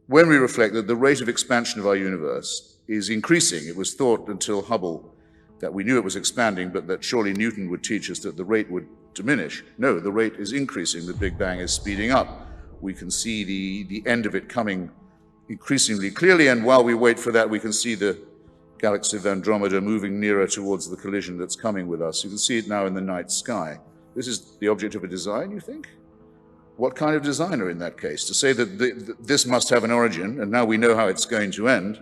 when we reflect that the rate of expansion of our universe is increasing. It was thought until Hubble that we knew it was expanding, but that surely Newton would teach us that the rate would diminish. No, the rate is increasing. The Big Bang is speeding up. We can see the end of it coming increasingly clearly, and while we wait for that, we can see the galaxy of Andromeda moving nearer towards the collision that's coming with us. You can see it now in the night sky. This is the object of a design, you think? What kind of designer in that case? To say that this must have an origin, and now we know how it's going to end,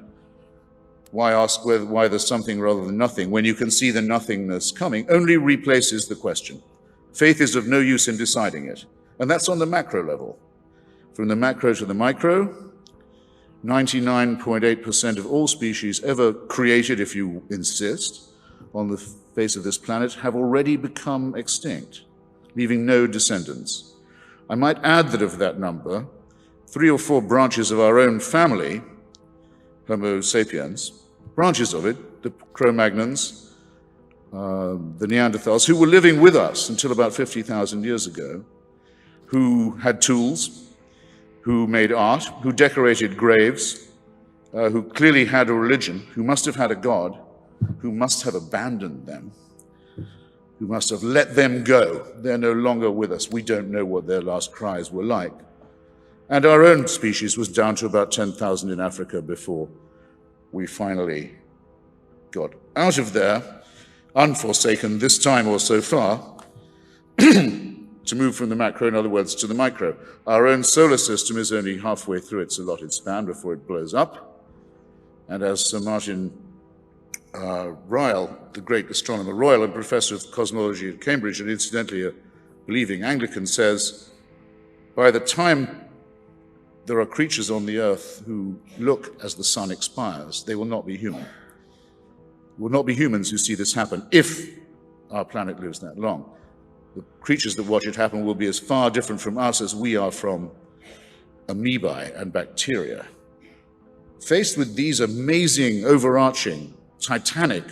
why ask why there's something rather than nothing when you can see the nothingness coming? Only replaces the question. Faith is of no use in deciding it. And that's on the macro level. From the macro to the micro, 99.8% of all species ever created, if you insist, on the face of this planet have already become extinct, leaving no descendants. I might add that of that number, 3 or 4 branches of our own family, Homo sapiens, branches of it, the Cro-Magnons, the Neanderthals, who were living with us until about 50,000 years ago, who had tools, who made art, who decorated graves, who clearly had a religion, who must have had a God, who must have abandoned them, who must have let them go. They're no longer with us. We don't know what their last cries were like. And our own species was down to about 10,000 in Africa before we finally got out of there, unforsaken this time or so far, to move from the macro, in other words, to the micro. Our own solar system is only halfway through its allotted span before it blows up. And as Sir Martin Ryle, the great astronomer royal and professor of cosmology at Cambridge, and incidentally a believing Anglican, says, by the time there are creatures on the earth who look as the sun expires, they will not be human. It will not be humans who see this happen if our planet lives that long. The creatures that watch it happen will be as far different from us as we are from amoebae and bacteria. Faced with these amazing, overarching, titanic,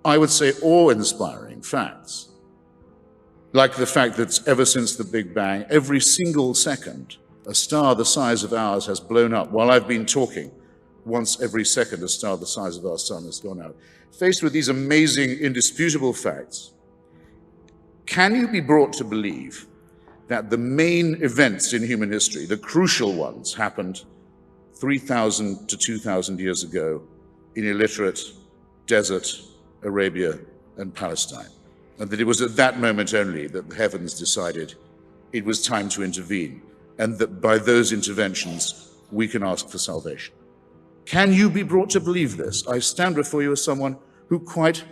I would say awe-inspiring facts, like the fact that ever since the Big Bang, every single second, a star the size of ours has blown up. While I've been talking, once every second, a star the size of our sun has gone out. Faced with these amazing, indisputable facts, can you be brought to believe that the main events in human history, the crucial ones, happened 3,000 to 2,000 years ago in illiterate desert Arabia and Palestine, and that it was at that moment only that the heavens decided it was time to intervene, and that by those interventions we can ask for salvation? Can you be brought to believe this? I stand before you as someone who quite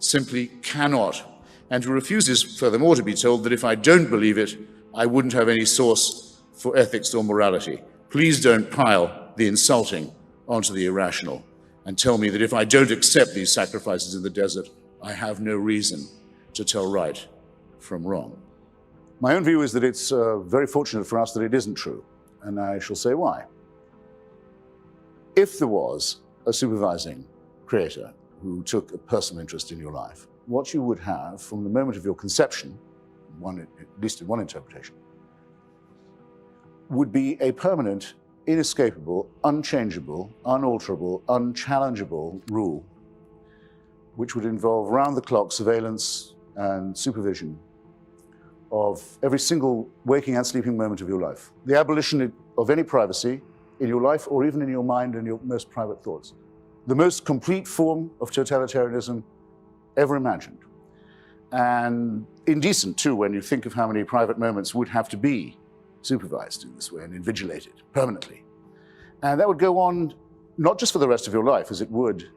simply cannot, and who refuses, furthermore, to be told that if I don't believe it, I wouldn't have any source for ethics or morality. Please don't pile the insulting onto the irrational and tell me that if I don't accept these sacrifices in the desert, I have no reason to tell right from wrong. My own view is that it's very fortunate for us that it isn't true, and I shall say why. If there was a supervising creator who took a personal interest in your life, what you would have from the moment of your conception, at least in one interpretation, would be a permanent, inescapable, unchangeable, unalterable, unchallengeable rule, which would involve round-the-clock surveillance and supervision of every single waking and sleeping moment of your life. The abolition of any privacy in your life or even in your mind and your most private thoughts. The most complete form of totalitarianism ever imagined. And indecent, too, when you think of how many private moments would have to be supervised in this way and invigilated permanently. And that would go on not just for the rest of your life, as it would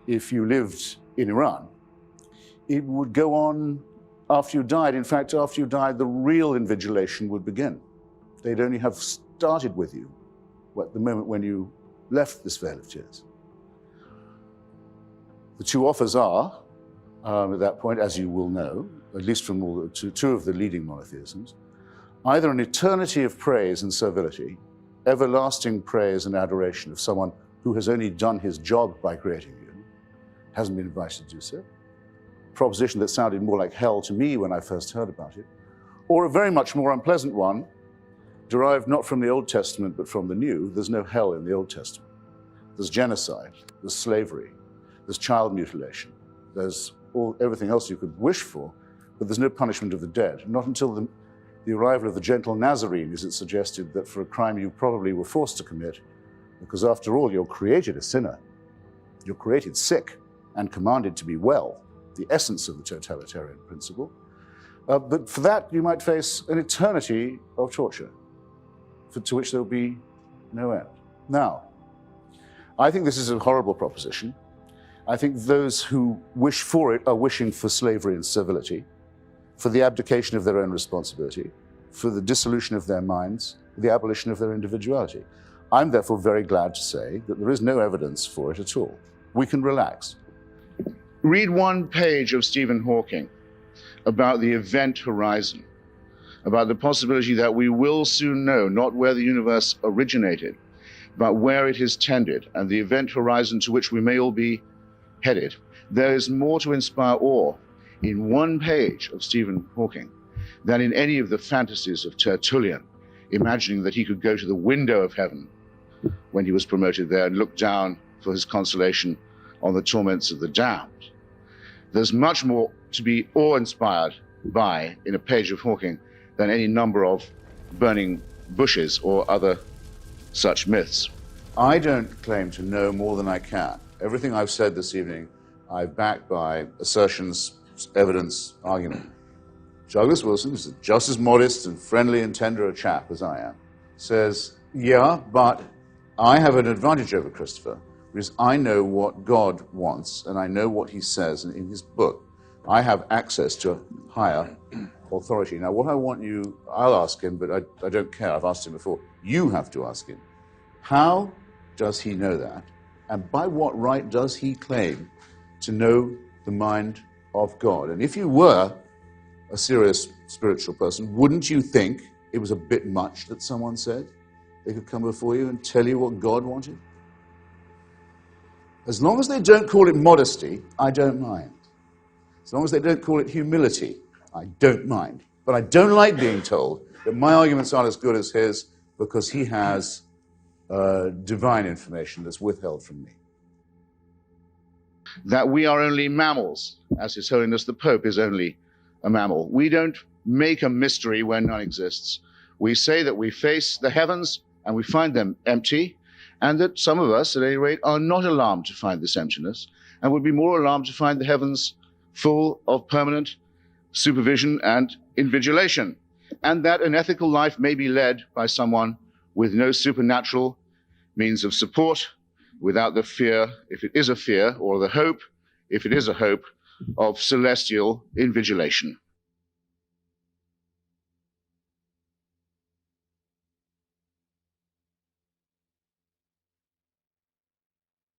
if you lived in Iran. It would go on after you died. In fact, after you died, the real invigilation would begin. They'd only have started with you at the moment when you left this vale of tears. The two offers are, at that point, as you will know, at least from two of the leading monotheisms, either an eternity of praise and servility, everlasting praise and adoration of someone who has only done his job by creating you, hasn't been invited to do so, a proposition that sounded more like hell to me when I first heard about it, or a very much more unpleasant one, derived not from the Old Testament, but from the New, there's no hell in the Old Testament. There's genocide, there's slavery, there's child mutilation, there's everything else you could wish for, but there's no punishment of the dead. Not until the arrival of the gentle Nazarene is it suggested that for a crime you probably were forced to commit, because after all, you're created a sinner. You're created sick and commanded to be well, the essence of the totalitarian principle. But for that, you might face an eternity of torture, to which there will be no end. Now, I think this is a horrible proposition. I think those who wish for it are wishing for slavery and servility, for the abdication of their own responsibility, for the dissolution of their minds, the abolition of their individuality. I'm therefore very glad to say that there is no evidence for it at all. We can relax. Read one page of Stephen Hawking about the event horizon, about the possibility that we will soon know not where the universe originated, but where it is tended, and the event horizon to which we may all be headed. There is more to inspire awe in one page of Stephen Hawking than in any of the fantasies of Tertullian, imagining that he could go to the window of heaven when he was promoted there and look down for his consolation on the torments of the damned. There's much more to be awe-inspired by in a page of Hawking than any number of burning bushes or other such myths. I don't claim to know more than I can. Everything I've said this evening, I've backed by assertions, evidence, argument. Douglas Wilson, who's just as modest and friendly and tender a chap as I am, says, yeah, but I have an advantage over Christopher, because I know what God wants, and I know what he says in his book. I have access to higher authority. Now, what I want you, I'll ask him, but I don't care. I've asked him before. You have to ask him. How does he know that? And by what right does he claim to know the mind of God? And if you were a serious spiritual person, wouldn't you think it was a bit much that someone said they could come before you and tell you what God wanted? As long as they don't call it modesty, I don't mind. As long as they don't call it humility, I don't mind. But I don't like being told that my arguments aren't as good as his because he has divine information that's withheld from me. That we are only mammals, as His Holiness the Pope is only a mammal. We don't make a mystery where none exists. We say that we face the heavens and we find them empty, and that some of us, at any rate, are not alarmed to find this emptiness, and would be more alarmed to find the heavens full of permanent supervision and invigilation, and that an ethical life may be led by someone with no supernatural means of support, without the fear, if it is a fear, or the hope, if it is a hope, of celestial invigilation.